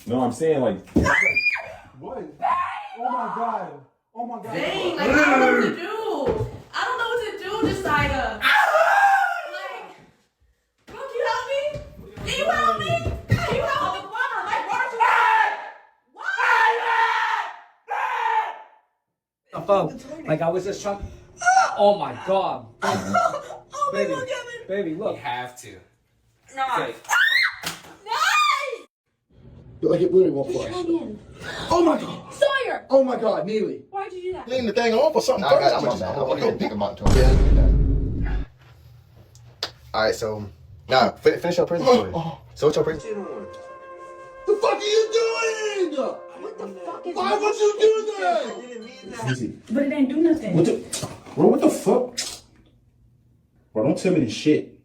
No, I'm saying like. What? Oh my god. Oh my god. Dang, like I don't know what to do. I don't know what to do, Josiah. Like, bro, can you help me? Can you help me? Can you help the plumber? Like, why are you? Like I was just trying. Oh my god. Oh, Baby, look at me. baby, You look. have to. No. Okay. Like it literally won't flush. Oh my god. Sawyer, Oh my god, Neely. why'd you do that? Clean the thing off or something I first. got it. I'm gonna pick him up to him. All right, so now finish your prison story. So what's your prison? The fuck are you doing? What the fuck is Why would you do that? Easy. But it ain't do nothing. Bro, what the fuck? Bro, don't tell me this shit.